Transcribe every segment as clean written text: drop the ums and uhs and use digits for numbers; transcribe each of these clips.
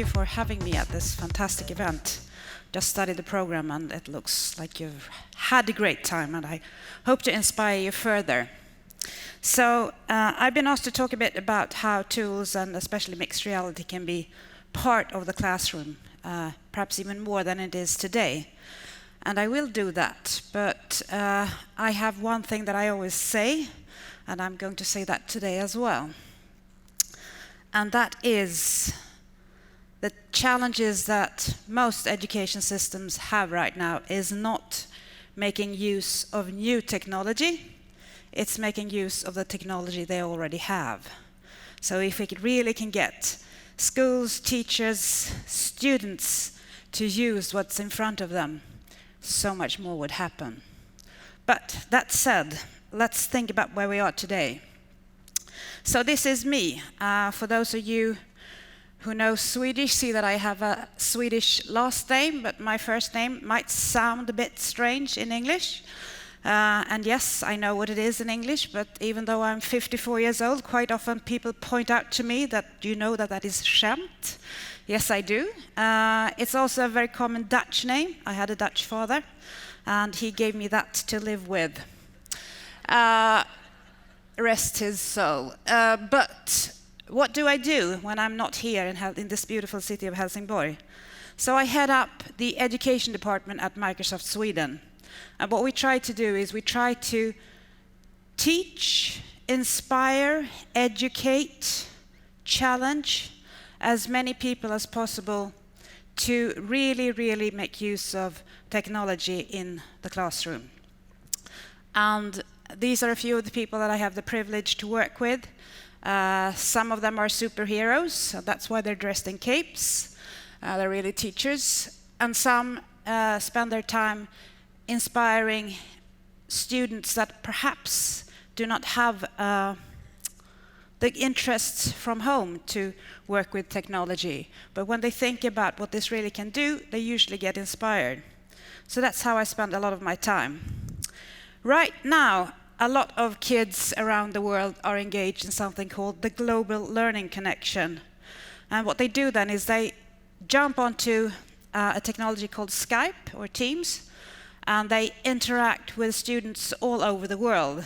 you for having me at this fantastic event. Just studied the program and it looks like you've had a great time, and I hope to inspire you further. So I've been asked to talk a bit about how tools and especially mixed reality can be part of the classroom, perhaps even more than it is today. And I will do that, but I have one thing that I always say, and I'm going to say that today as well. And that is the challenges that most education systems have right now is not making use of new technology, it's making use of the technology they already have. So if we really can get schools, teachers, students to use what's in front of them, so much more would happen. But that said, let's think about where we are today. So this is me. For those of you who know Swedish, see that I have a Swedish last name, but my first name might sound a bit strange in English. And yes, I know what it is in English, but even though I'm 54 years old, quite often people point out to me that, do you know that that is skämt? Yes, I do. It's also a very common Dutch name. I had a Dutch father, and he gave me that to live with. Rest his soul. But what do I do when I'm not here in this beautiful city of Helsingborg? So I head up the education department at Microsoft Sweden. And what we try to do is we try to teach, inspire, educate, challenge as many people as possible to really make use of technology in the classroom. And these are a few of the people that I have the privilege to work with. Some of them are superheroes, so that's why they're dressed in capes. They're really teachers. And some spend their time inspiring students that perhaps do not have the interests from home to work with technology. But when they think about what this really can do, they usually get inspired. So that's how I spend a lot of my time. Right now, a lot of kids around the world are engaged in something called the Global Learning Connection. And what they do then is they jump onto a technology called Skype or Teams, and they interact with students all over the world.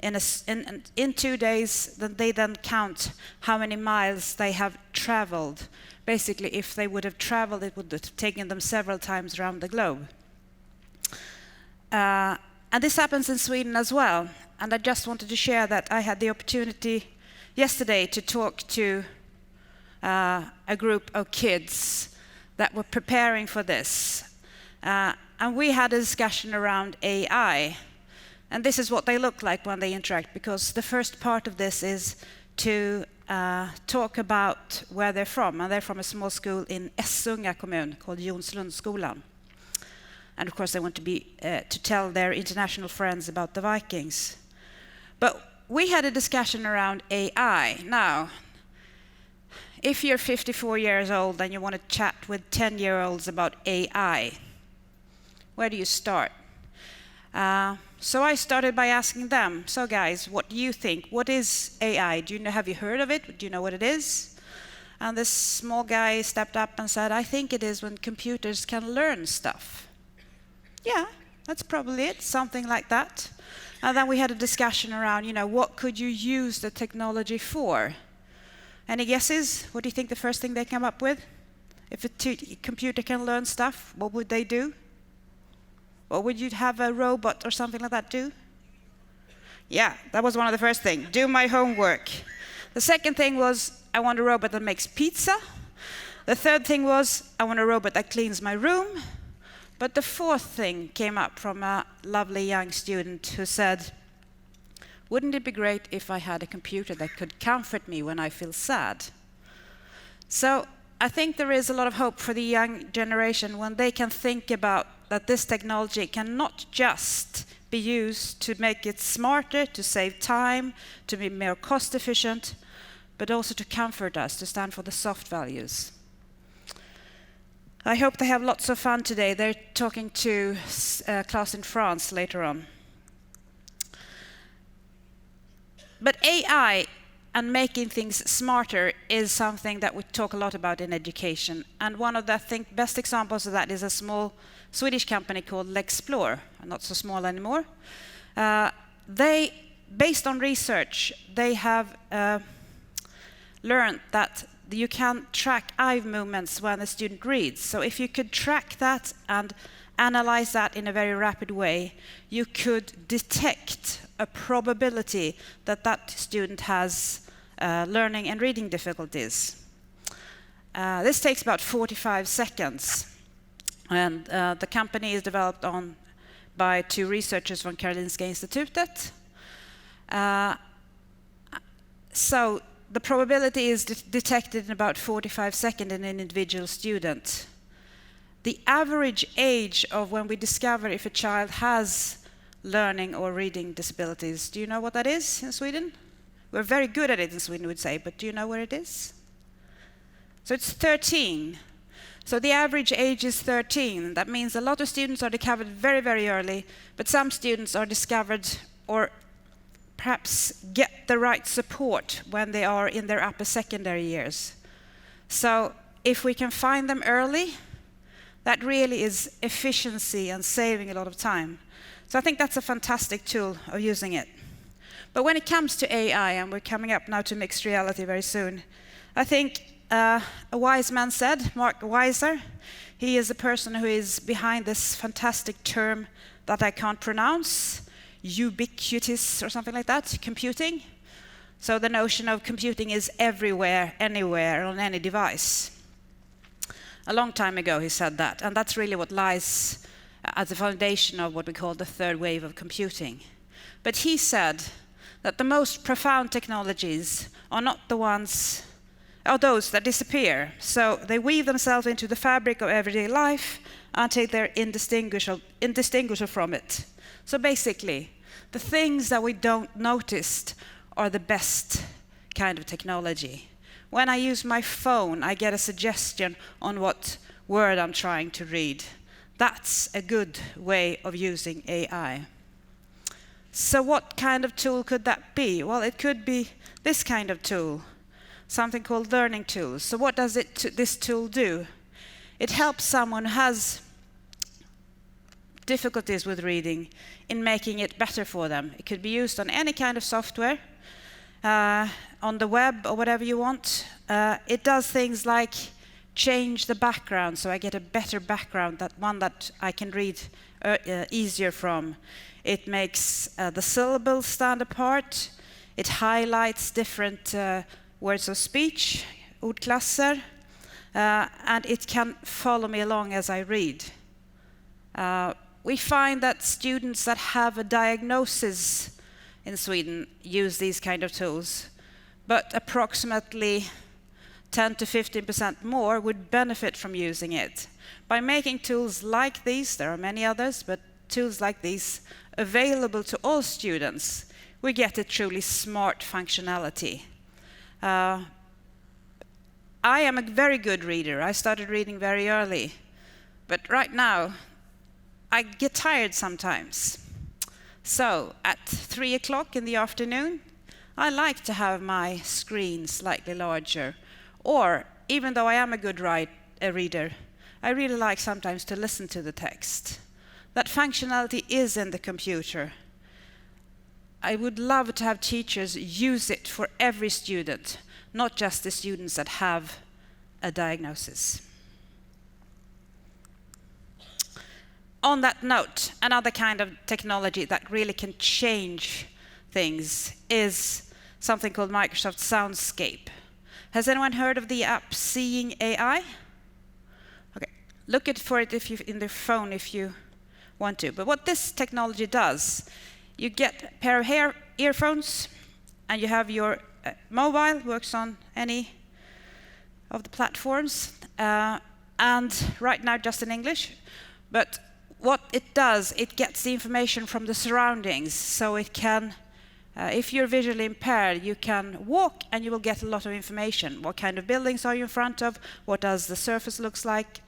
In 2 days, they then count how many miles they have traveled. Basically, if they would have traveled, it would have taken them several times around the globe. And this happens in Sweden as well. And I just wanted to share that I had the opportunity yesterday to talk to a group of kids that were preparing for this. And we had a discussion around AI. And this is what they look like when they interact, because the first part of this is to talk about where they're from. And they're from a small school in Essunga kommun called Jonslundsskolan. And of course they want to tell their international friends about the Vikings. But we had a discussion around AI. Now, if you're 54 years old and you want to chat with 10-year-olds about AI, where do you start? So I started by asking them, so guys, what do you think? What is AI? Have you heard of it? Do you know what it is? And this small guy stepped up and said, I think it is when computers can learn stuff. Yeah, that's probably it, something like that. And then we had a discussion around, what could you use the technology for? Any guesses? What do you think the first thing they come up with? If a computer can learn stuff, what would they do? Or would you have a robot or something like that do? Yeah, that was one of the first things. Do my homework. The second thing was, I want a robot that makes pizza. The third thing was, I want a robot that cleans my room. But the fourth thing came up from a lovely young student who said, wouldn't it be great if I had a computer that could comfort me when I feel sad? So I think there is a lot of hope for the young generation when they can think about that this technology can not just be used to make it smarter, to save time, to be more cost efficient, but also to comfort us, to stand for the soft values. I hope they have lots of fun today. They're talking to a class in France later on. But AI and making things smarter is something that we talk a lot about in education. And one of the, I think, best examples of that is a small Swedish company called Lexplore, not so small anymore. They, based on research, they have learned that you can track eye movements when a student reads. So if you could track that and analyze that in a very rapid way, you could detect a probability that that student has learning and reading difficulties. This takes about 45 seconds. And the company is developed by 2 researchers from Karolinska Institutet. So the probability is detected in about 45 seconds in an individual student. The average age of when we discover if a child has learning or reading disabilities, do you know what that is in Sweden? We're very good at it in Sweden, we'd say, but do you know where it is? So it's 13. So the average age is 13. That means a lot of students are discovered very, very early, but some students are discovered or perhaps get the right support when they are in their upper secondary years. So if we can find them early, that really is efficiency and saving a lot of time. So I think that's a fantastic tool of using it. But when it comes to AI, and we're coming up now to mixed reality very soon, I think a wise man said, Mark Weiser, he is the person who is behind this fantastic term that I can't pronounce, ubiquitous or something like that, computing. So the notion of computing is everywhere, anywhere, on any device. A long time ago he said that, and that's really what lies at the foundation of what we call the third wave of computing. But he said that the most profound technologies are not those that disappear. So they weave themselves into the fabric of everyday life until they're indistinguishable from it. So basically, the things that we don't notice are the best kind of technology. When I use my phone, I get a suggestion on what word I'm trying to read. That's a good way of using AI. So what kind of tool could that be? Well, it could be this kind of tool, something called learning tools. So what does this tool do? It helps someone who has difficulties with reading in making it better for them. It could be used on any kind of software, on the web or whatever you want. It does things like change the background, so I get a better background, one that I can read easier from. It makes the syllables stand apart. It highlights different words of speech, ordklasser, and it can follow me along as I read. We find that students that have a diagnosis in Sweden use these kind of tools, but approximately 10 to 15% more would benefit from using it. By making tools like these, there are many others, but tools like these available to all students, we get a truly smart functionality. I am a very good reader. I started reading very early, but right now I get tired sometimes. So at 3 o'clock in the afternoon, I like to have my screen slightly larger. Or, even though I am a good reader, I really like sometimes to listen to the text. That functionality is in the computer. I would love to have teachers use it for every student, not just the students that have a diagnosis. On that note, another kind of technology that really can change things is something called Microsoft Soundscape. Has anyone heard of the app Seeing AI? Okay, look for it in the phone if you want to. But what this technology does, you get a pair of earphones, and you have your mobile, works on any of the platforms, and right now just in English. But what it does, it gets the information from the surroundings, so it can, if you're visually impaired, you can walk and you will get a lot of information. What kind of buildings are you in front of? What does the surface looks like?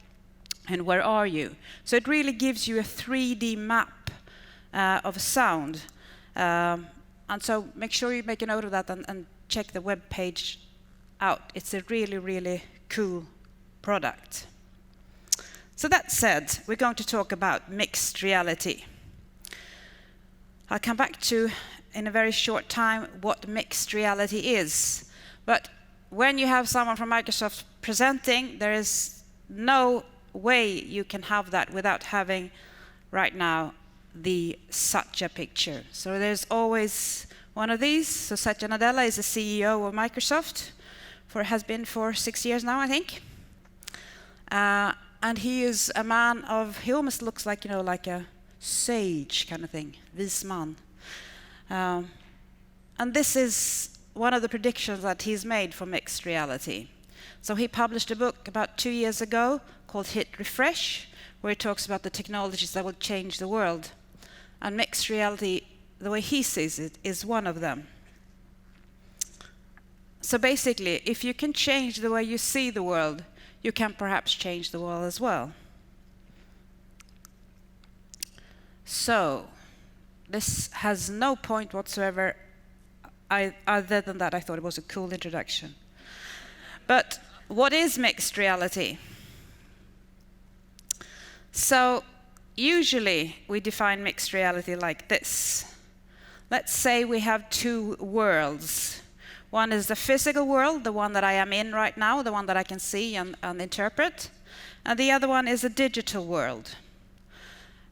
And where are you? So it really gives you a 3D map of sound. And so make sure you make a note of that and check the web page out. It's a really, really cool product. So that said, we're going to talk about mixed reality. I'll come back to, in a very short time, what mixed reality is. But when you have someone from Microsoft presenting, there is no way you can have that without having, right now, the Satya picture. So there's always one of these. So Satya Nadella is the CEO of Microsoft, has been for 6 years now, I think. And he is a man he almost looks like, like a sage kind of thing, vis man. And this is one of the predictions that he's made for mixed reality. So he published a book about 2 years ago called Hit Refresh, where he talks about the technologies that will change the world. And mixed reality, the way he sees it, is one of them. So basically, if you can change the way you see the world, you can perhaps change the world as well. So, this has no point whatsoever. Other than that, I thought it was a cool introduction. But what is mixed reality? So, usually we define mixed reality like this. Let's say we have two worlds. One is the physical world, the one that I am in right now, the one that I can see and interpret. And the other one is a digital world.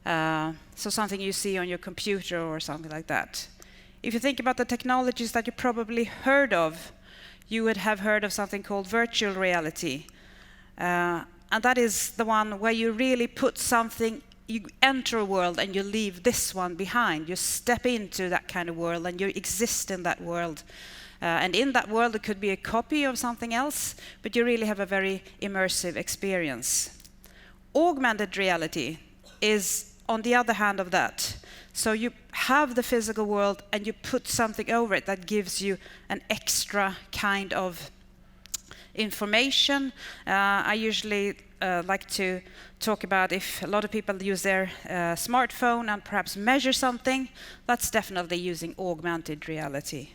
So something you see on your computer or something like that. If you think about the technologies that you probably heard of, you would have heard of something called virtual reality. And that is the one where you really put something, you enter a world and you leave this one behind. You step into that kind of world and you exist in that world. And in that world, it could be a copy of something else, but you really have a very immersive experience. Augmented reality is on the other hand of that. So you have the physical world and you put something over it that gives you an extra kind of information. I usually like to talk about if a lot of people use their smartphone and perhaps measure something, that's definitely using augmented reality.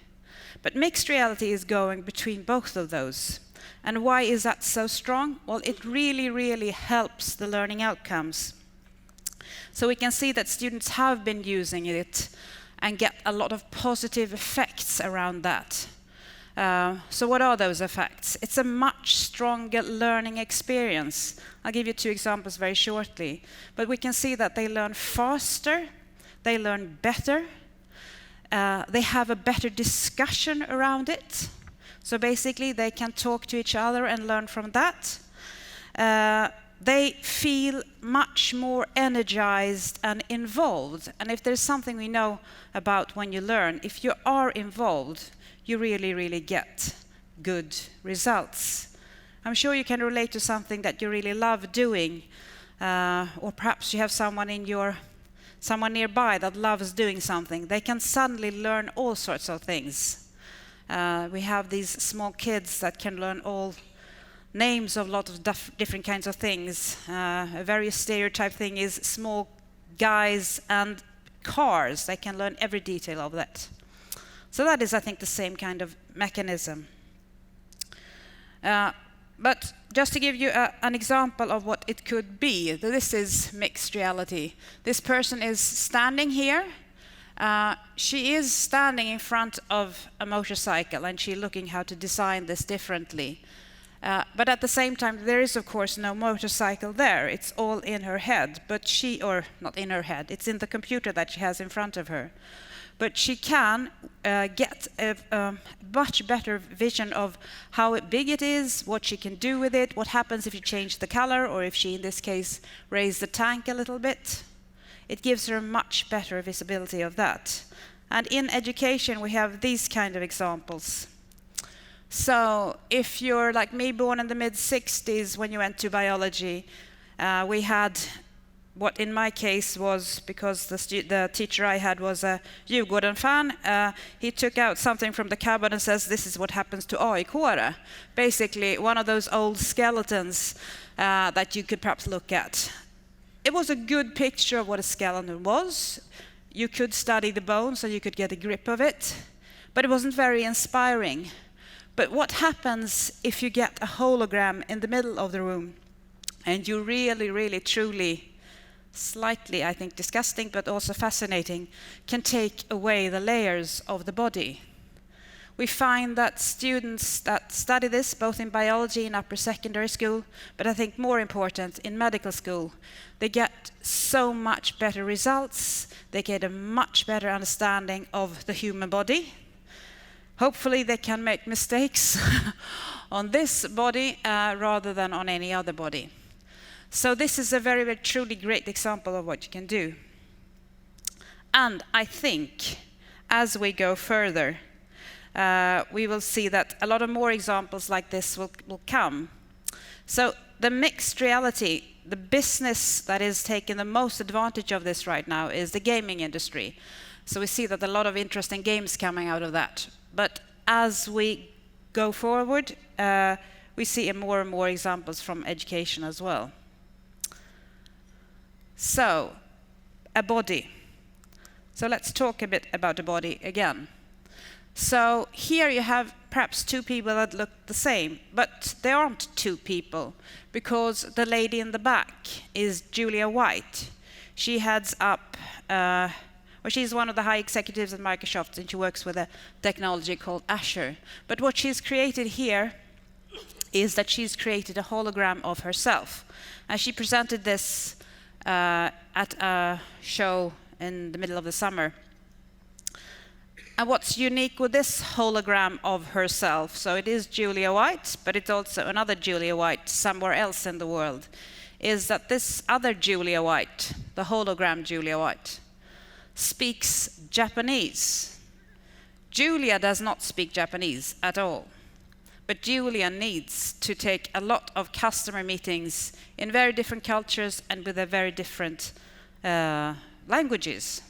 But mixed reality is going between both of those. And why is that so strong? Well, it really, really helps the learning outcomes. So we can see that students have been using it and get a lot of positive effects around that. So what are those effects? It's a much stronger learning experience. I'll give you 2 examples very shortly. But we can see that they learn faster, they learn better, they have a better discussion around it. So basically they can talk to each other and learn from that. They feel much more energized and involved. And if there's something we know about when you learn, if you are involved, you really, really get good results. I'm sure you can relate to something that you really love doing, or perhaps you have someone nearby that loves doing something. They can suddenly learn all sorts of things. We have these small kids that can learn all names of a lot of different kinds of things. A very stereotyped thing is small guys and cars. They can learn every detail of that. So that is, I think, the same kind of mechanism. But just to give you an example of what it could be, this is mixed reality. This person is standing here. She is standing in front of a motorcycle and she's looking how to design this differently. But at the same time, there is, of course, no motorcycle there. It's all in her head. But or not in her head, it's in the computer that she has in front of her. But she can get a much better vision of how big it is, what she can do with it, what happens if you change the color, or if she, in this case, raise the tank a little bit. It gives her a much better visibility of that. And in education, we have these kind of examples. So if you're like me, born in the mid-60s when you went to biology, we had what in my case was, because the teacher I had was a Djurgården fan, he took out something from the cupboard and says, this is what happens to AIK-are. Basically, one of those old skeletons that you could perhaps look at. It was a good picture of what a skeleton was. You could study the bones and you could get a grip of it. but it wasn't very inspiring. But what happens if you get a hologram in the middle of the room and you really, really, truly, slightly, I think, disgusting, but also fascinating, can take away the layers of the body? We find that students that study this, both in biology in upper secondary school, but I think more important, in medical school, they get so much better results, they get a much better understanding of the human body. Hopefully they can make mistakes on this body rather than on any other body. So this is a very, very truly great example of what you can do. And I think as we go further, we will see that a lot of more examples like this will come. So the mixed reality, the business that is taking the most advantage of this right now is the gaming industry. So we see that a lot of interesting games coming out of that. But as we go forward, we see more and more examples from education as well. So, a body. So let's talk a bit about the body again. So here you have perhaps two people that look the same, but they aren't two people, because the lady in the back is Julia White. She heads up, she's one of the high executives at Microsoft, and she works with a technology called Azure. But what she's created here is that she's created a hologram of herself. And she presented this at a show in the middle of the summer. And what's unique with this hologram of herself, so it is Julia White, but it's also another Julia White somewhere else in the world, is that this other Julia White, the hologram Julia White, speaks Japanese. Julia does not speak Japanese at all, but Julia needs to take a lot of customer meetings in very different cultures and with a very different languages.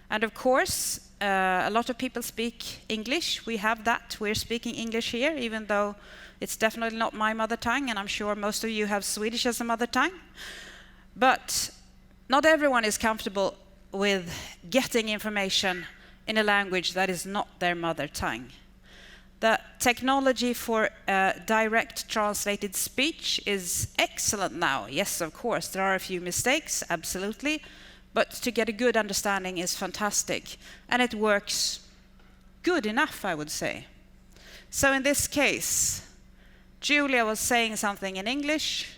And of course, a lot of people speak English. We have that. We're speaking English here, even though it's definitely not my mother tongue, and I'm sure most of you have Swedish as a mother tongue. But not everyone is comfortable with getting information in a language that is not their mother tongue. The technology for direct translated speech is excellent now. Yes, of course, there are a few mistakes, absolutely. But to get a good understanding is fantastic. And it works good enough, I would say. So in this case, Julia was saying something in English,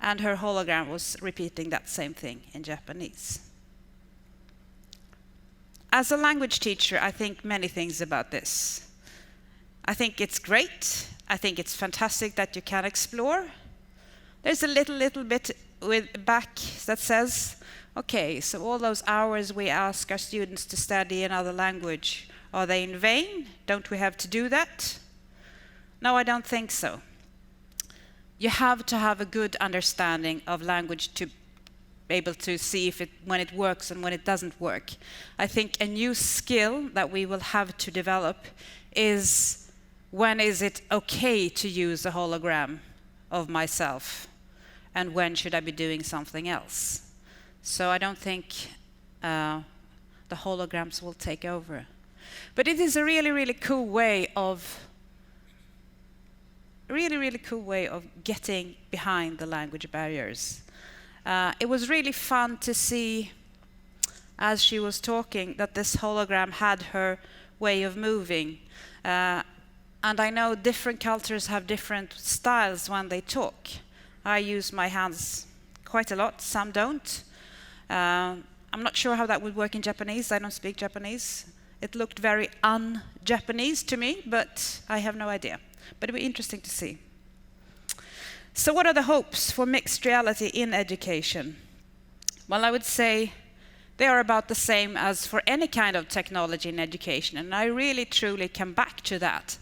and her hologram was repeating that same thing in Japanese. As a language teacher, I think many things about this. I think it's great. I think it's fantastic that you can explore. There's a little bit with back that says, okay, so all those hours we ask our students to study another language, are they in vain? Don't we have to do that? No, I don't think so. You have to have a good understanding of language to be able to see when it works and when it doesn't work. I think a new skill that we will have to develop is, when is it okay to use a hologram of myself? And when should I be doing something else? So I don't think the holograms will take over. But it is a really cool way of getting behind the language barriers. It was really fun to see, as she was talking, that this hologram had her way of moving. And I know different cultures have different styles when they talk. I use my hands quite a lot, some don't. I'm not sure how that would work in Japanese. I don't speak Japanese. It looked very un-Japanese to me, but I have no idea. But it'll be interesting to see. So what are the hopes for mixed reality in education? Well, I would say they are about the same as for any kind of technology in education, and I really truly come back to that.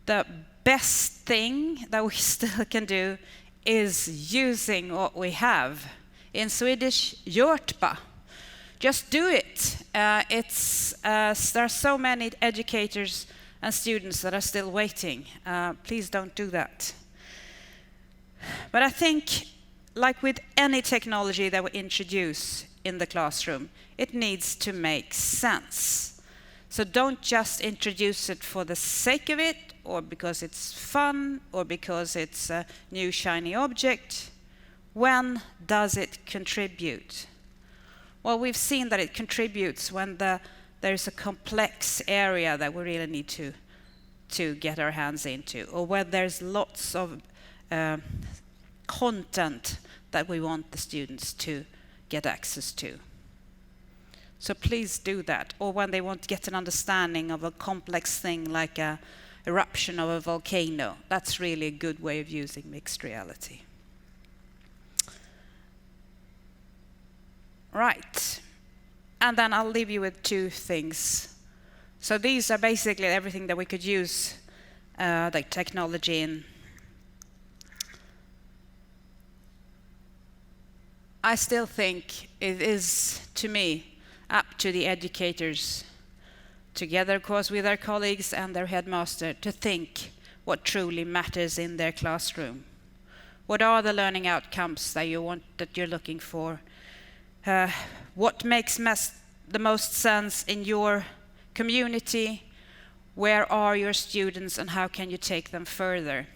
The best thing that we still can do is using what we have. In Swedish, gjort. Just do it. There are so many educators and students that are still waiting. Please don't do that. But I think, like with any technology that we introduce in the classroom, it needs to make sense. So don't just introduce it for the sake of it, or because it's fun, or because it's a new shiny object. When does it contribute? Well, we've seen that it contributes when there's a complex area that we really need to get our hands into, or when there's lots of content that we want the students to get access to. So please do that. Or when they want to get an understanding of a complex thing like a eruption of a volcano. That's really a good way of using mixed reality. Right. And then I'll leave you with two things. So these are basically everything that we could use the technology in. I still think it is, to me, up to the educators, together, of course, with their colleagues and their headmaster, to think what truly matters in their classroom. What are the learning outcomes that you're looking for? What makes the most sense in your community? Where are your students and how can you take them further?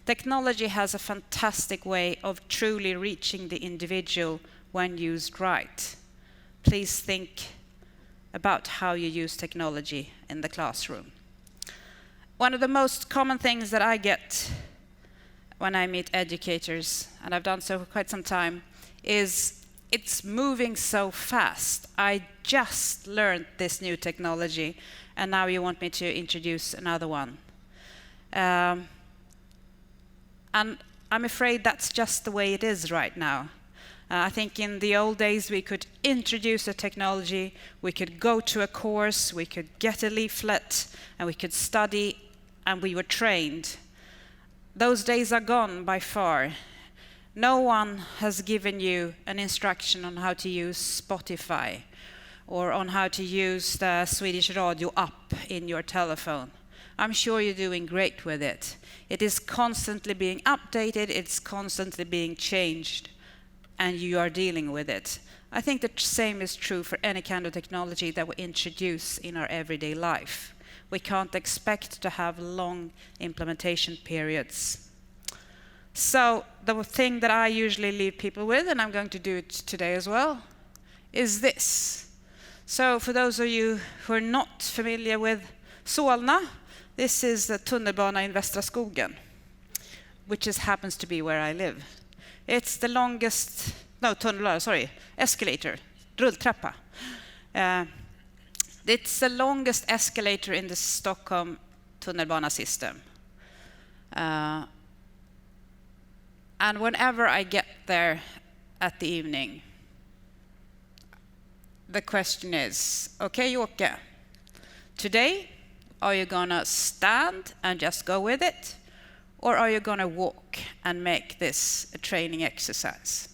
Technology has a fantastic way of truly reaching the individual when used right. Please think about how you use technology in the classroom. One of the most common things that I get when I meet educators, and I've done so for quite some time, is it's moving so fast. I just learned this new technology, and now you want me to introduce another one. And I'm afraid that's just the way it is right now. I think in the old days we could introduce a technology, we could go to a course, we could get a leaflet, and we could study, and we were trained. Those days are gone by far. No one has given you an instruction on how to use Spotify or on how to use the Swedish radio app in your telephone. I'm sure you're doing great with it. It is constantly being updated, it's constantly being changed, and you are dealing with it. I think the same is true for any kind of technology that we introduce in our everyday life. We can't expect to have long implementation periods. So the thing that I usually leave people with, and I'm going to do it today as well, is this. So for those of you who are not familiar with Solna, this is the tunnelbana in Västra Skogen, which happens to be where I live. It's the longest, escalator, rulltrappa. It's the longest escalator in the Stockholm tunnelbana system. And whenever I get there at the evening, the question is, okay, Jocke, today, are you gonna stand and just go with it? Or are you gonna walk and make this a training exercise?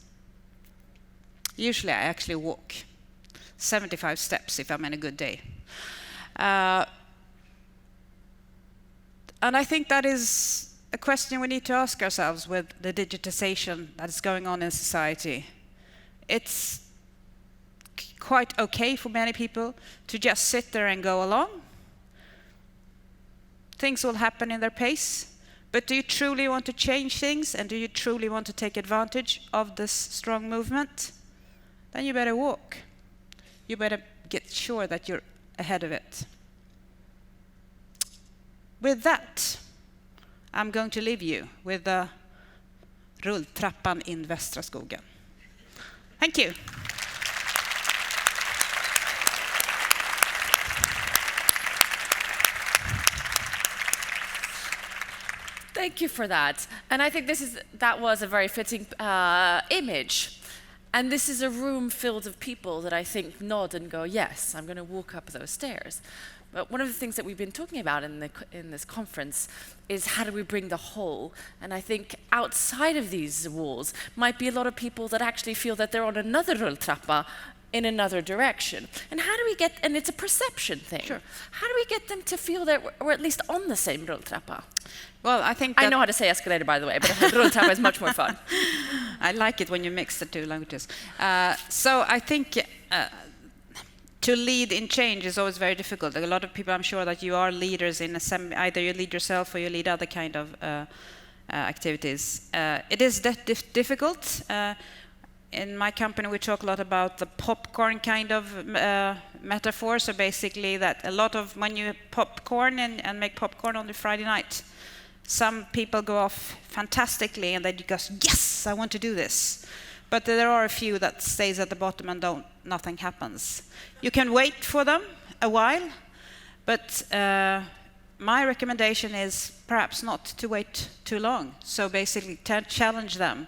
Usually I actually walk 75 steps if I'm in a good day. And I think that is a question we need to ask ourselves with the digitization that is going on in society. It's quite okay for many people to just sit there and go along. Things will happen in their pace. But do you truly want to change things, and do you truly want to take advantage of this strong movement? Then you better walk. You better get sure that you're ahead of it. With that, I'm going to leave you with the rulltrappan in Västra Skogen. Thank you. Thank you for that. And I think that was a very fitting image. And this is a room filled of people that I think nod and go, yes, I'm going to walk up those stairs. But one of the things that we've been talking about in this conference is how do we bring the whole? And I think outside of these walls might be a lot of people that actually feel that they're on another rulltrappa in another direction. And how do we get, and it's a perception thing. Sure. How do we get them to feel that we're at least on the same rulltrappa? Well, I think I know how to say escalator, by the way, but rulltrappa is much more fun. I like it when you mix the two languages. So I think to lead in change is always very difficult. A lot of people, I'm sure that you are leaders in either you lead yourself or you lead other kind of activities. It is difficult. In my company, we talk a lot about the popcorn kind of metaphor. So basically that a lot of when you popcorn and make popcorn on the Friday night, some people go off fantastically and they go, yes, I want to do this. But there are a few that stays at the bottom and nothing happens. You can wait for them a while, but my recommendation is perhaps not to wait too long. So basically challenge them,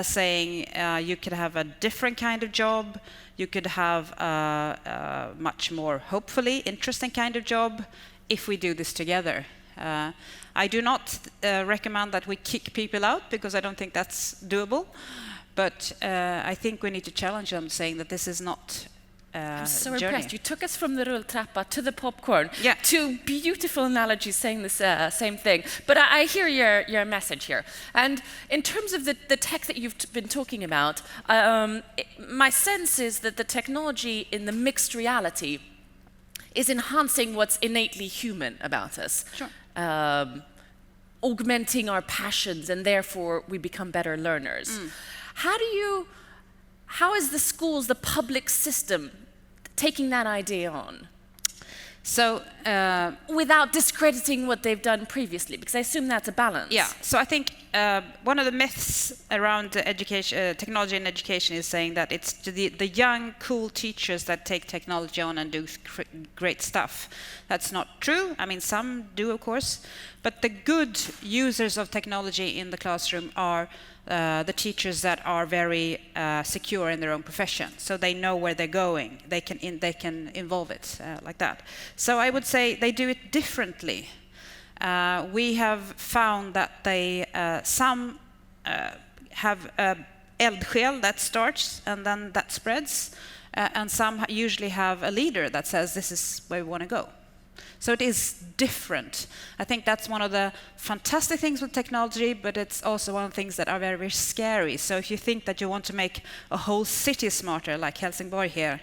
saying you could have a different kind of job, you could have a much more, hopefully, interesting kind of job if we do this together. I do not recommend that we kick people out because I don't think that's doable. But I think we need to challenge them, saying that this is not I'm so journey. impressed. You took us from the rulltrappa to the popcorn. Yeah. Two beautiful analogies saying the same thing. But I hear your message here. And in terms of the tech that you've been talking about, my sense is that the technology in the mixed reality is enhancing what's innately human about us. Sure. Augmenting our passions, and therefore we become better learners. How is the schools, the public system, taking that idea on? So, without discrediting what they've done previously, because I assume that's a balance. yeah. So I think one of the myths around education, technology and education, is saying that it's the young, cool teachers that take technology on and do great stuff. That's not true. I mean, some do, of course, but the good users of technology in the classroom are the teachers that are very secure in their own profession, so they know where they're going. They can involve it like that. So I would say they do it differently. We have found that they some have eldsjäl that starts and then that spreads, and some usually have a leader that says this is where we want to go. So it is different. I think that's one of the fantastic things with technology, but it's also one of the things that are very, very scary. So if you think that you want to make a whole city smarter, like Helsingborg here,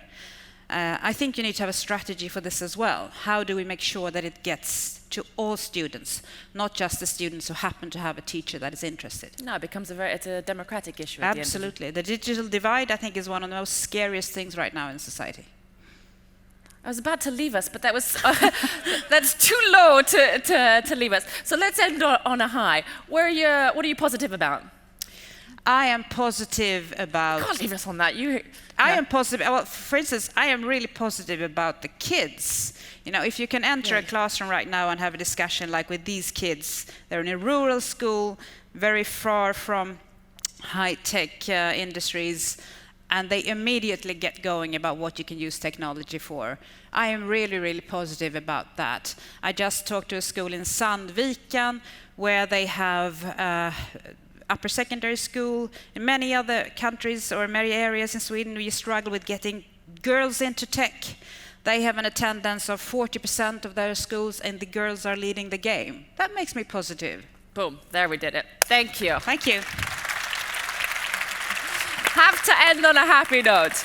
I think you need to have a strategy for this as well. How do we make sure that it gets to all students, not just the students who happen to have a teacher that is interested? No, it becomes it's a democratic issue. Absolutely. The digital divide, I think, is one of the most scariest things right now in society. I was about to leave us, but that was that's too low to leave us. So let's end on a high. What are you positive about? I am positive about... Can't leave us on that. I am positive. Well, for instance, I am really positive about the kids. You know, if you can enter a classroom right now and have a discussion like with these kids, they're in a rural school, very far from high-tech industries, and they immediately get going about what you can use technology for. I am really, really positive about that. I just talked to a school in Sandviken where they have upper secondary school. In many other countries or many areas in Sweden, we struggle with getting girls into tech. They have an attendance of 40% of their schools, and the girls are leading the game. That makes me positive. Boom, there we did it. Thank you. Thank you. Have to end on a happy note.